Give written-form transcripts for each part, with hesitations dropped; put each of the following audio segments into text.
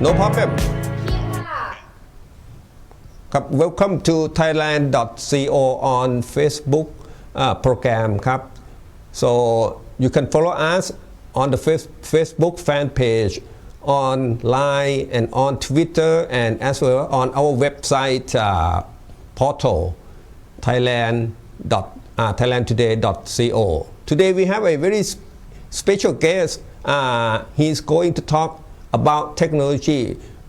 No problem ครับ Welcome to Thailand.co on Facebook program ครับ so you can follow us on the Facebook fan page on Line and on Twitter and as well on our website portal thailandtoday.co. Today we have a very special guest. He's going to talk about technology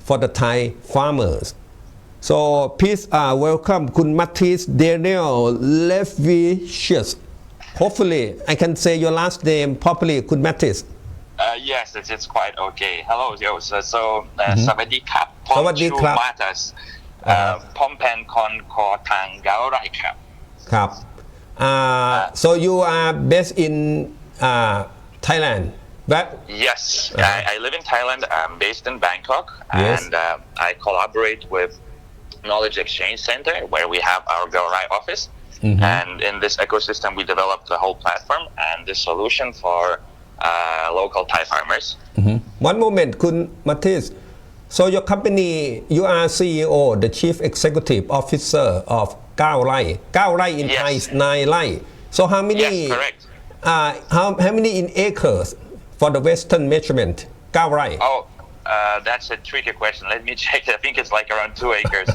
for the Thai farmers. So please welcome คุณ Matis Danielevicius. Hopefully I can say your last name properly คุณ Matis. Yes, it's quite okay. Hello, yo. So, สวัสดีครับ สวัสดีครับ ผมชื่อ Matis ผมเป็นคนขอทาง Gaorai ครับ ครับ so you are based in Thailand right? Yes, I live in Thailand. I'm based in Bangkok, Yes. and I collaborate with Knowledge Exchange Center, where we have our Gaorai office. And in this ecosystem, we developed the whole platform and the solution for local Thai farmers. One moment คุณ Matis so your company you are CEO the Chief Executive Officer of Gaorai in Yes. Thai is 9 ไร่ so how many Yes, correct. how many in acres for the Western measurement Gaorai Oh, that's a tricky question. Let me check. I think it's like around 2 acres.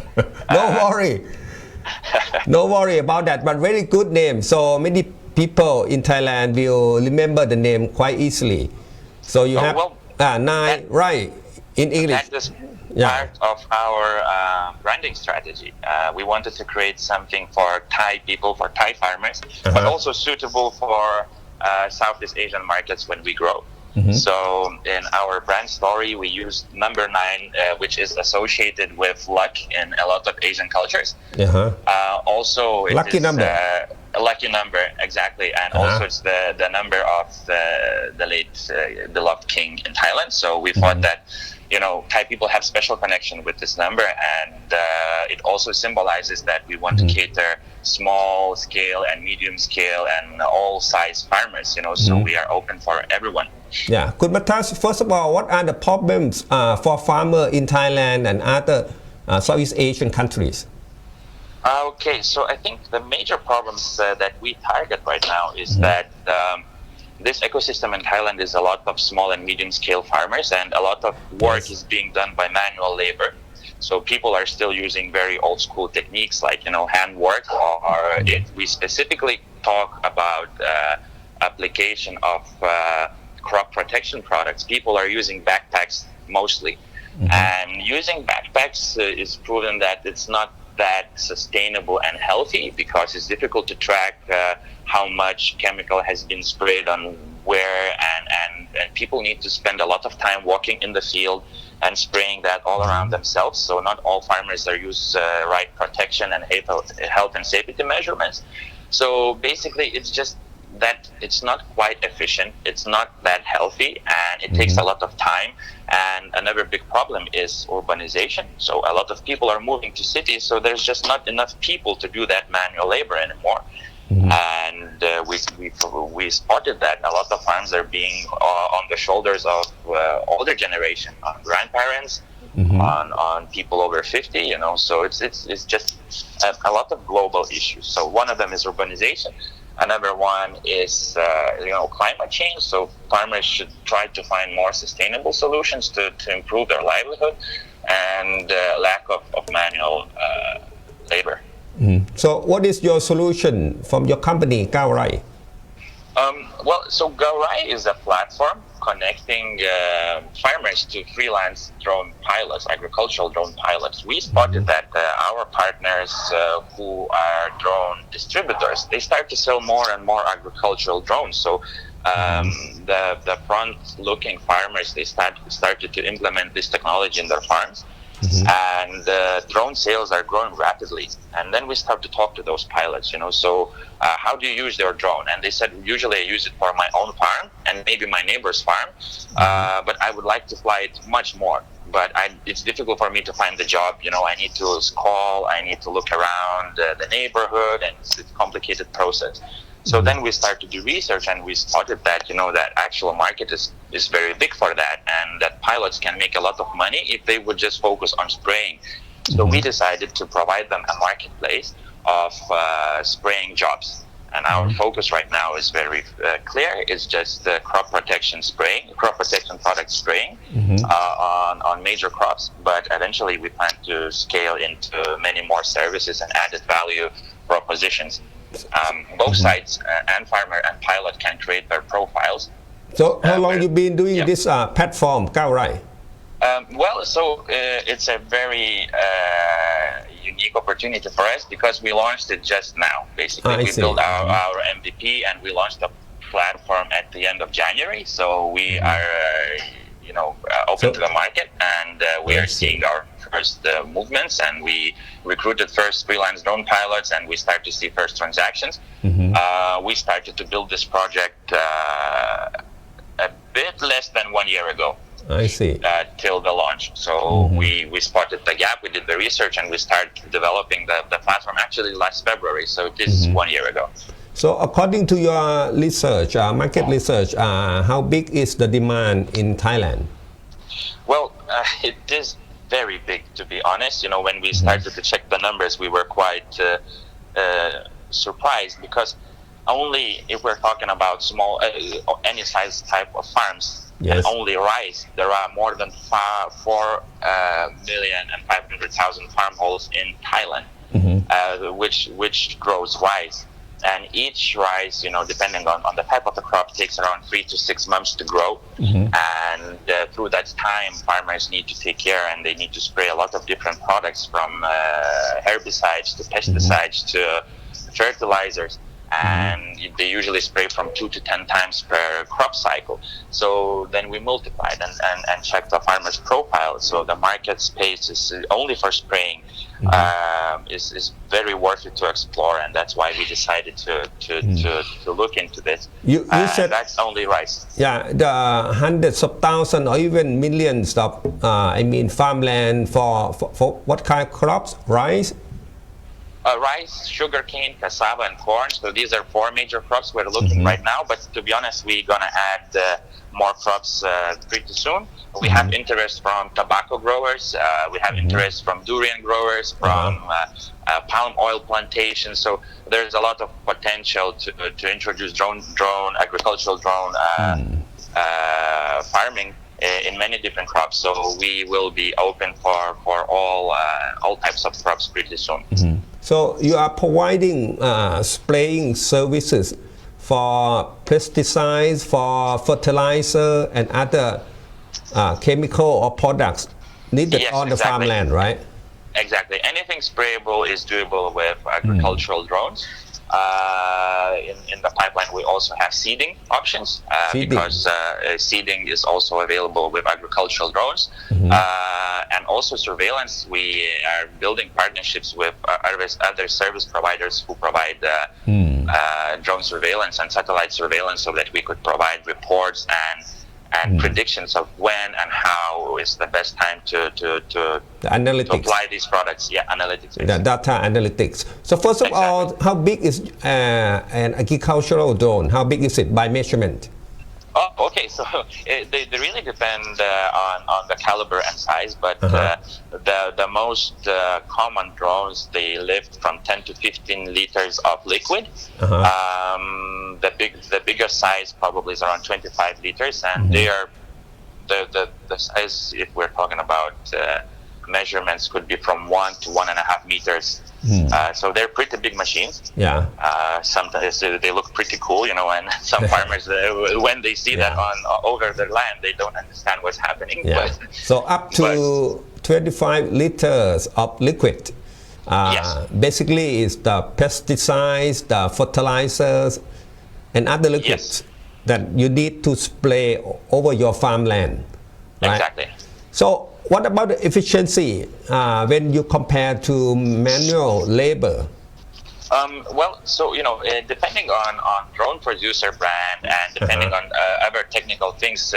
no worry about that but very good name so many people in Thailand will remember the name quite easily so you have 9 ไร่ in English That is part of our branding strategy. We wanted to create something for Thai people, for Thai farmers, but also suitable for Southeast Asian markets when we grow. So in our brand story, we use number 9, which is associated with luck in a lot of Asian cultures. Also, it Lucky is number. A lucky number, exactly, and also it's the number of the late beloved king in Thailand. So we thought that Thai people have special connection with this number, and it also symbolizes that we want to cater small scale and medium scale and all size farmers. So we are open for everyone. Yeah, could Matas, first of all, what are the problems for farmer in Thailand and other Southeast Asian countries? Okay, so I think the major problems that we target right now is that this ecosystem in Thailand is a lot of small and medium scale farmers, and a lot of work is being done by manual labor. So people are still using very old school techniques like handwork, or if we specifically talk about application of crop protection products, people are using backpacks mostly. And using backpacks is proven that it's not that sustainable and healthy because it's difficult to track how much chemical has been sprayed on where, and people need to spend a lot of time walking in the field and spraying that all around themselves. So not all farmers are use right protection and health and safety measurements. So basically it's just that it's not quite efficient, it's not that healthy, and it takes a lot of time. And another big problem is urbanization. So a lot of people are moving to cities, so there's just not enough people to do that manual labor anymore. And we spotted that a lot of farms are being on the shoulders of older generation, on grandparents, on people over 50. So it's just a lot of global issues. So one of them is urbanization. Another one is, climate change. So farmers should try to find more sustainable solutions to improve their livelihood, and lack of manual labor. So what is your solution from your company, Gaorai? So Gaorai is a platform connecting farmers to freelance drone pilots, agricultural drone pilots. We spotted that our partners who are drone distributors, they start to sell more and more agricultural drones. So the front-looking farmers, they started to implement this technology in their farms. And drone sales are growing rapidly. And then we start to talk to those pilots, so how do you use your drone? And they said, usually I use it for my own farm and maybe my neighbor's farm, but I would like to fly it much more. But it's difficult for me to find the job. I need to call, I need to look around the neighborhood, and it's a complicated process. So then we started to do research, and we spotted that, that actual market is very big for that, and that pilots can make a lot of money if they would just focus on spraying. So we decided to provide them a marketplace of spraying jobs. And our focus right now is very clear. It's just crop protection spraying, crop protection product spraying on major crops. But eventually we plan to scale into many more services and added value propositions. Both sides, and farmer and pilot, can create their profiles. So how long you been doing this platform, Gaorai? It's a very unique opportunity for us because we launched it just now. Basically, we built our MVP and we launched the platform at the end of January. So we are, open to the market, and we are seeing our first movements. And we recruited first freelance drone pilots, and we start to see first transactions. We started to build this project a bit less than 1 year ago. I see. Till the launch. So we spotted the gap, we did the research, and we started developing the platform actually last February. So it is 1 year ago. So according to your research, market research, how big is the demand in Thailand? Well, it is very big, to be honest. When we started to check the numbers, we were quite surprised, because only if we're talking about small, any size type of farms, and only rice, there are more than 4,500,000 farm holes in Thailand, which grows rice. And each rice, depending on the type of the crop, takes around 3 to 6 months to grow. And through that time, farmers need to take care, and they need to spray a lot of different products, from herbicides to pesticides to fertilizers. And they usually spray from 2 to 10 times per crop cycle. So then we multiplied and checked the farmer's profile. So the market space is only for spraying is very worth it to explore, and that's why we decided to look into this. You said that's only rice. Yeah, the hundreds of thousands or even millions of farmland for what kind of crops? Rice? Rice, sugarcane, cassava, and corn. So these are 4 major crops we're looking right now. But to be honest, we're gonna add more crops pretty soon. We have interest from tobacco growers. We have interest from durian growers, from palm oil plantations. So there's a lot of potential to introduce agricultural drone farming in many different crops. So we will be open for all types of crops pretty soon. So you are providing spraying services for pesticides, for fertilizer, and other chemical or products needed on the farmland, right? Exactly. Anything sprayable is doable with agricultural drones. In the pipeline, we also have seeding options, because seeding is also available with agricultural drones. And also surveillance. We are building partnerships with other service providers who provide drone surveillance and satellite surveillance, so that we could provide reports and predictions of when and how is the best time to apply these products. Yeah, analytics. The data analytics. So first of all, how big is an agricultural drone? How big is it by measurement? Oh, okay. So they really depend on the caliber and size, but the most common drones, they lift from 10 to 15 liters of liquid. The biggest size probably is around 25 liters, and they are the size, if we're talking about measurements, could be from 1 to 1.5 meters. So they're pretty big machines. Yeah. Sometimes they look pretty cool, and some farmers, when they see that over their land, they don't understand what's happening. But, so up to 25 liters of liquid. Basically, is the pesticides, the fertilizers, and other liquids that you need to spray over your farmland. Right? Exactly. So what about the efficiency when you compare to manual labor? Well, so depending on drone producer brand and depending on other technical things,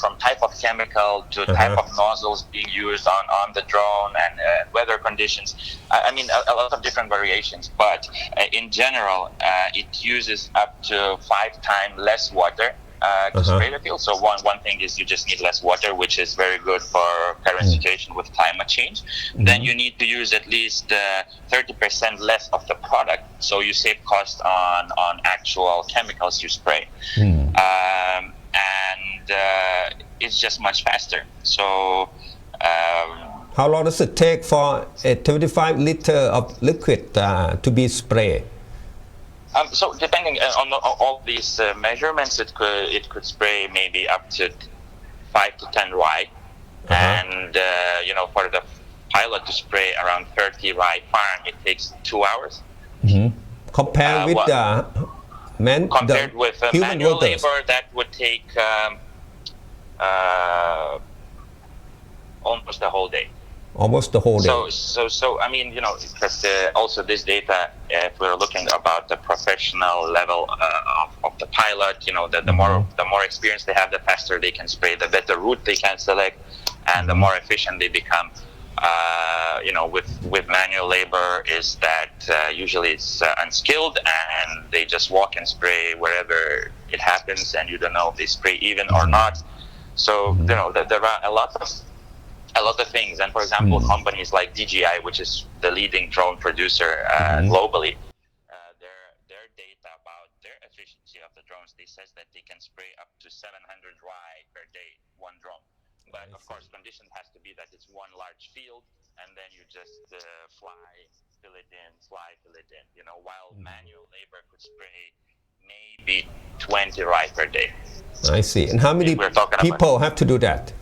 from type of chemical to type of nozzles being used on the drone and weather conditions. I mean, a lot of different variations. But in general, it uses up to 5 times less water to spray the field. So one thing is you just need less water, which is very good for current situation with climate change. Then you need to use at least 30% less of the product, so you save cost on actual chemicals you spray. And it's just much faster. So how long does it take for a 25 liter of liquid to be sprayed? So depending on all these measurements, it could spray maybe up to 5 to 10 rye, and for the pilot to spray around 30 rye farm, it takes 2 hours. Compared with compared with manual workers. labor, that would take almost the whole day. Almost the whole day. So I mean, because also this data, if we're looking about the professional level of the pilot, the more experience they have, the faster they can spray, the better route they can select, and the more efficient they become. With manual labor is that usually it's unskilled and they just walk and spray wherever it happens, and you don't know if they spray even or not. So there are a lot of things, and for example, companies like DJI, which is the leading drone producer globally, their data about their efficiency of the drones, they says that they can spray up to 700 rye per day, one drone. But of course, condition has to be that it's one large field, and then you just fly, fill it in, while manual labor could spray maybe 20 rye per day. I see. And how many people have to do that?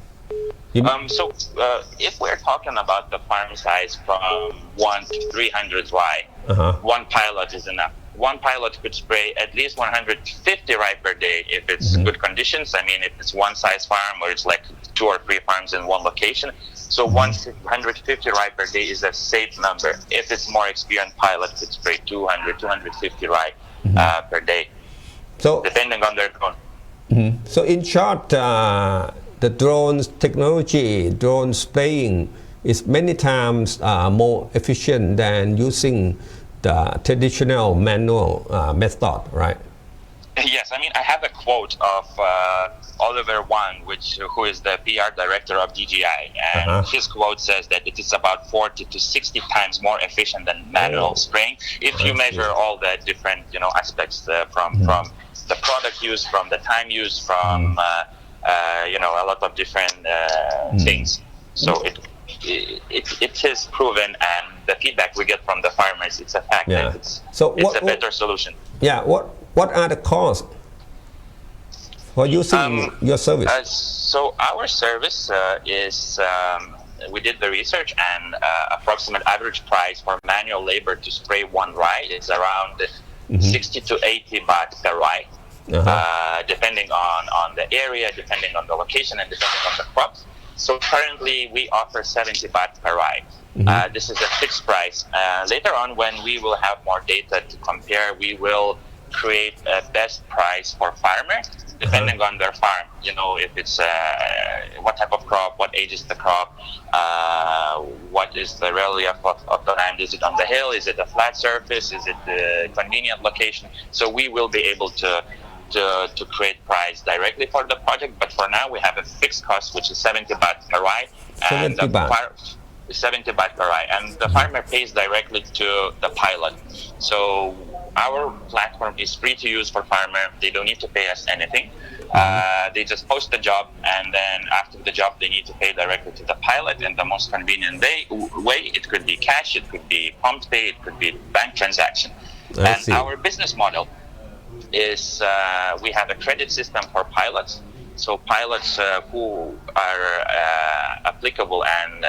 So if we're talking about the farm size from 1 to 300 rye, one pilot is enough. One pilot could spray at least 150 rye per day if it's good conditions. I mean, if it's one size farm or it's like 2 or 3 farms in one location. So 150 rye per day is a safe number. If it's more experienced pilot, could spray 200, 250 rye per day, so depending on their drone. So in short, the drones technology, drone spraying is many times more efficient than using the traditional manual method, right? Yes, I mean, I have a quote of Oliver Wang, who is the PR director of DJI, and his quote says that it is about 40 to 60 times more efficient than manual spraying if you measure all the different aspects from the product use, from the time use, from a lot of different things. So it is proven, and the feedback we get from the farmers, it's a fact that it's a better solution. Yeah. What are the costs for using your service? So our service is, we did the research, and approximate average price for manual labor to spray one rye is around 60 to 80 baht per rye. Depending on the area, depending on the location, and depending on the crops. So currently we offer 70 baht per rye. This is a fixed price. Later on, when we will have more data to compare, we will create a best price for farmer, depending on their farm. If it's what type of crop, what age is the crop, what is the relief of the land, is it on the hill, is it a flat surface, is it a convenient location. So we will be able to create price directly for the project, but for now we have a fixed cost, which is 70 baht per rye, and 70 baht per rye, and the farmer pays directly to the pilot. So our platform is free to use for farmer. They don't need to pay us anything. They just post the job, and then after the job they need to pay directly to the pilot in the most convenient way. It could be cash, it could be prompt pay, it could be bank transaction. And our business model is we have a credit system for pilots. So pilots who are applicable and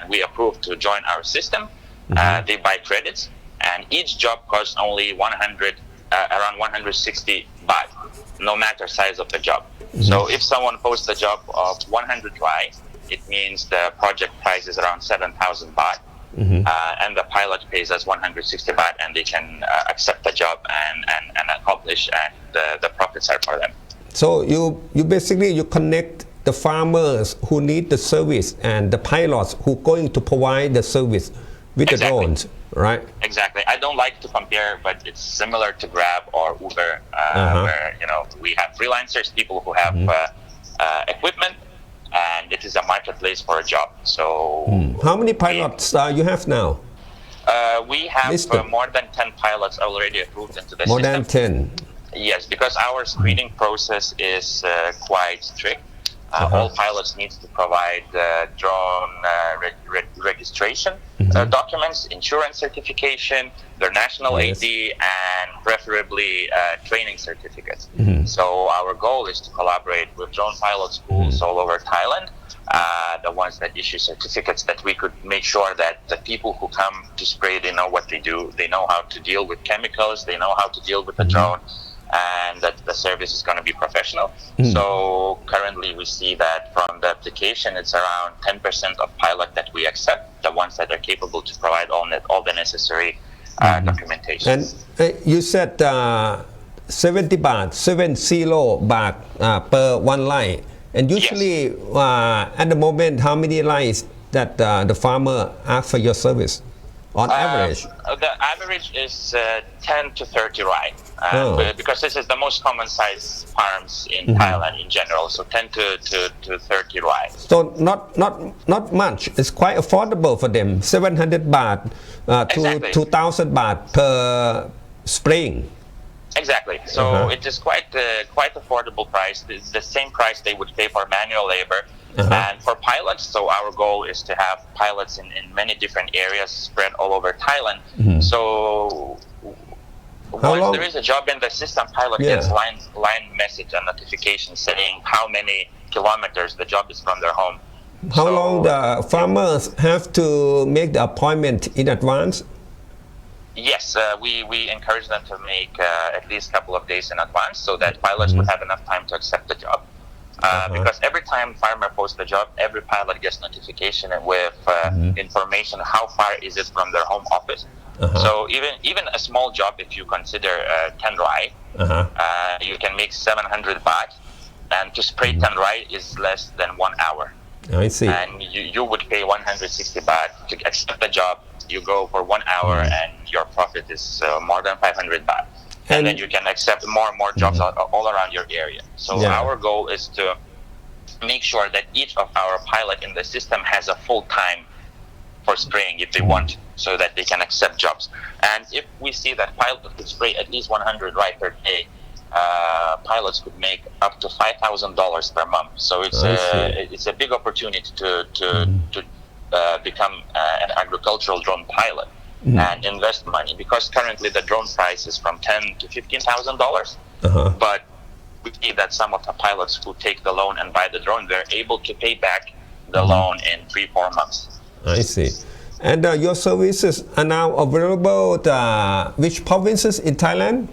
we approve to join our system, they buy credits, and each job costs only around 160 baht, no matter size of the job. So if someone posts a job of 100 rye, it means the project price is around 7,000 baht. and the pilot pays us 160 baht, and they can accept the job and accomplish, and the profits are for them. So you basically you connect the farmers who need the service and the pilots who going to provide the service with the drones, right? Exactly. I don't like to compare, but it's similar to Grab or Uber, where we have freelancers, people who have equipment, and it is a marketplace for a job. So how many pilots you have now? We have more than 10 pilots already approved into the system. More than 10. Yes, because our screening process is quite strict. All pilots need to provide drone registration documents, insurance certification, their national ID, and preferably training certificates. So our goal is to collaborate with drone pilot schools all over Thailand, the ones that issue certificates, that we could make sure that the people who come to spray, they know what they do, they know how to deal with chemicals, they know how to deal with the drone, and that the service is going to be professional. So currently we see that from the application, it's around 10% of pilot that we accept, the ones that are capable to provide all the necessary documentation. And you said 70 baht, 70 baht per one line. And usually at the moment, how many lines that the farmer asks for your service on average? The average is 10 to 30 rai. Because this is the most common size farms in Thailand in general, so 10 to 30 rai. So not much. It's quite affordable for them. 700 baht to 2,000 baht per spraying. Exactly. So it is quite affordable price. It's the same price they would pay for manual labor. And for pilots, so our goal is to have pilots in many different areas spread all over Thailand. So once there is a job in the system, pilot gets line message and notification saying how many kilometers the job is from their home. How long the farmers have to make the appointment in advance? Yes, we encourage them to make at least a couple of days in advance so that pilots would have enough time to accept the job. Because every time farmer posts the job, every pilot gets notification with information how far is it from their home office. So even a small job, if you consider 10 rai, you can make 700 baht, and to spray 10 rai is less than 1 hour. I see. And you would pay 160 baht to accept the job. You go for 1 hour, and your profit is more than 500 baht. And then you can accept more and more jobs all around your area. So our goal is to make sure that each of our pilot in the system has a full time for spraying if they want, so that they can accept jobs. And if we see that pilots could spray at least 100 rai per day, pilots could make up to $5,000 per month. So it's a big opportunity to become an agricultural drone pilot and invest money, because currently the drone price is from $10,000 to $15,000. But we see that some of the pilots who take the loan and buy the drone, they're able to pay back the loan in 3-4 months. I see. And your services are now available to which provinces in Thailand?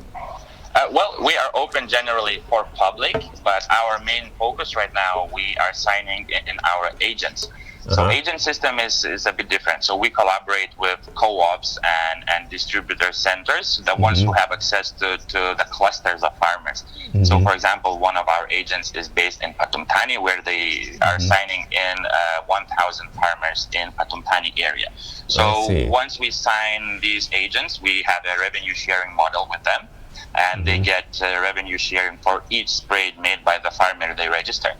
Well, we are open generally for public, but our main focus right now, we are signing in our agents. So agent system is a bit different. So we collaborate with co-ops and distributor centers, the ones who have access to the clusters of farmers. So for example, one of our agents is based in Pathum Thani, where they are signing in 1,000 farmers in Pathum Thani area. So once we sign these agents, we have a revenue sharing model with them, and they get revenue sharing for each spray made by the farmer they register.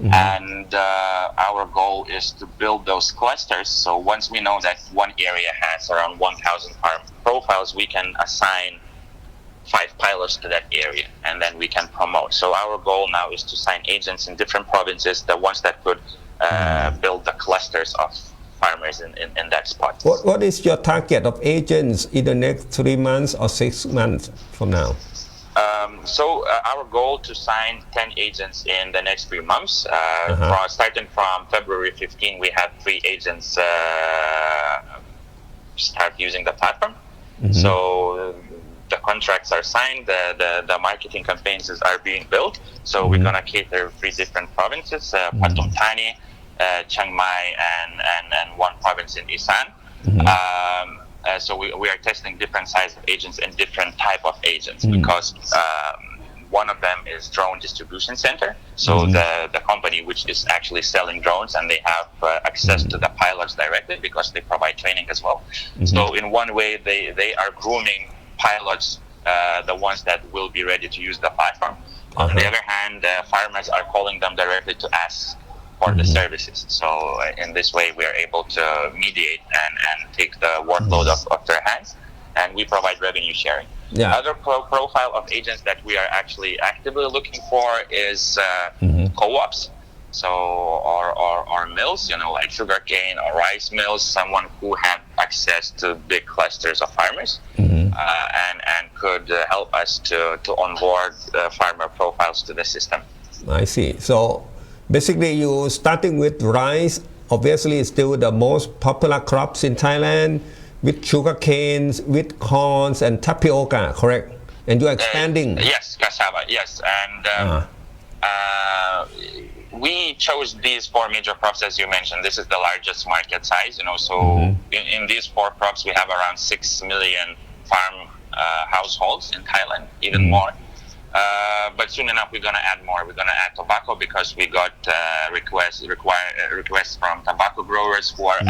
And our goal is to build those clusters. So once we know that one area has around 1,000 farm profiles, we can assign 5 pilots to that area, and then we can promote. So our goal now is to sign agents in different provinces, the ones that could build the clusters of farmers in that spot. What is your target of agents in the next 3 months or 6 months from now? So our goal to sign 10 agents in the next 3 months. Starting from February 15, we have 3 agents start using the platform. So the contracts are signed, the marketing campaigns are being built. So we're going to cater 3 different provinces, Pathum Thani, Chiang Mai, and one province in Isan. So we are testing different size of agents and different type of agents because one of them is Drone Distribution Center. So the company which is actually selling drones, and they have access to the pilots directly because they provide training as well. So in one way, they are grooming pilots, the ones that will be ready to use the platform. On the other hand, farmers are calling them directly to ask for the services. So in this way, we are able to mediate and take the workload off their hands, and we provide revenue sharing. Yeah. Other profile of agents that we are actually actively looking for is co-ops. So or mills, like sugarcane or rice mills, someone who have access to big clusters of farmers and could help us to onboard farmer profiles to the system. I see. So basically you starting with rice, obviously it's still the most popular crops in Thailand, with sugar canes, with corns and tapioca, correct? And you're expanding. Yes, cassava, yes. And we chose these four major crops, as you mentioned. This is the largest market size, so in these four crops, we have around 6 million farm households in Thailand, even more. But soon enough, we're going to add more. We're going to add tobacco because we got requests from tobacco growers who are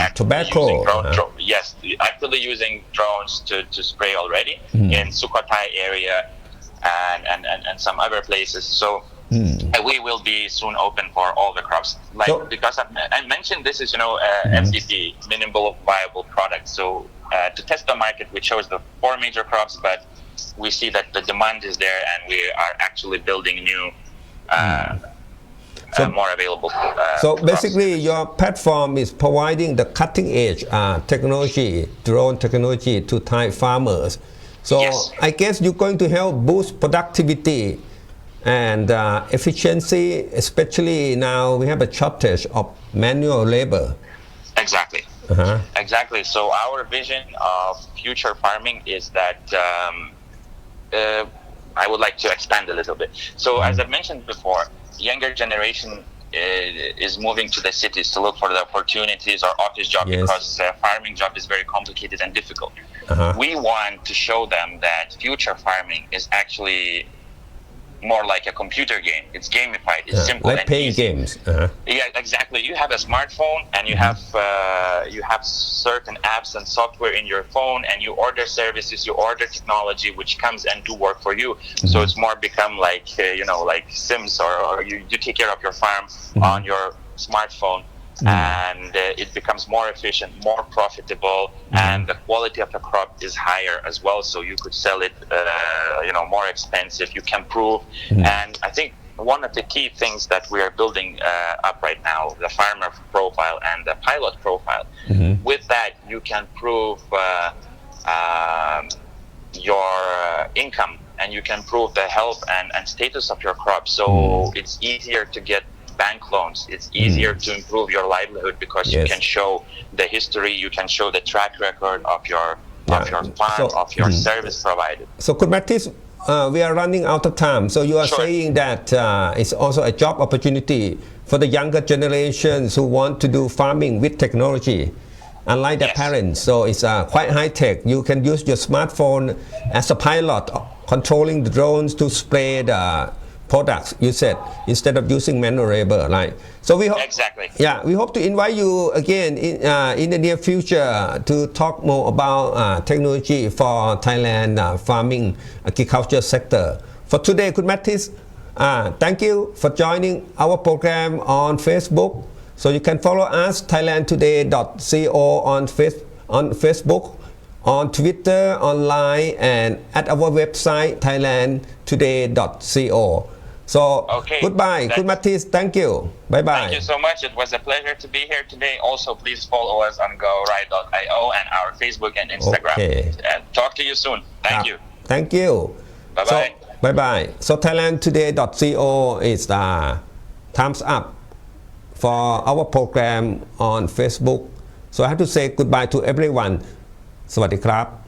actually using drones to spray already in Sukhothai area and some other places. So we will be soon open for all the crops. Because I mentioned this is MVP, minimal viable product. So to test the market, we chose the four major crops, but we see that the demand is there, and we are actually building new, more available. So basically, your platform is providing the cutting-edge technology, drone technology, to Thai farmers. So yes. I guess you're going to help boost productivity and efficiency, especially now we have a shortage of manual labor. Exactly. Exactly. So our vision of future farming is that I would like to expand a little bit. So as I mentioned before, younger generation is moving to the cities to look for the opportunities or office job because farming job is very complicated and difficult. We want to show them that future farming is actually more like a computer game. It's gamified. It's simple like and playing easy. Games. Yeah, exactly. You have a smartphone and you have certain apps and software in your phone, and you order services, you order technology, which comes and do work for you. So it's more become like like Sims, or you take care of your farm on your smartphone. And it becomes more efficient, more profitable, and the quality of the crop is higher as well. So you could sell it, more expensive. You can prove, and I think one of the key things that we are building up right now, the farmer profile and the pilot profile. With that, you can prove your income, and you can prove the health and status of your crop. So it's easier to get bank loans. It's easier to improve your livelihood because you can show the history, you can show the track record of your farm, of your service provided. So, Matis, we are running out of time. So you are saying that it's also a job opportunity for the younger generations who want to do farming with technology, unlike their parents. So it's quite high tech. You can use your smartphone as a pilot, controlling the drones to spray the products, you said, instead of using manual labor, right? So we hope, we hope to invite you again in the near future to talk more about technology for Thailand farming agriculture sector. For today, Khun Matis, thank you for joining our program on Facebook. So you can follow us thailandtoday.co on Facebook, on Twitter, online, and at our website thailandtoday.co. So goodbye, Khun Matis. Thank you. Bye bye. Thank you so much. It was a pleasure to be here today. Also, please follow us on Gaorai.io and our Facebook and Instagram. And talk to you soon. Thank you. Thank you. Bye bye. Bye bye. So thailandtoday.co is time's up for our program on Facebook. So I have to say goodbye to everyone. สวัสดีครับ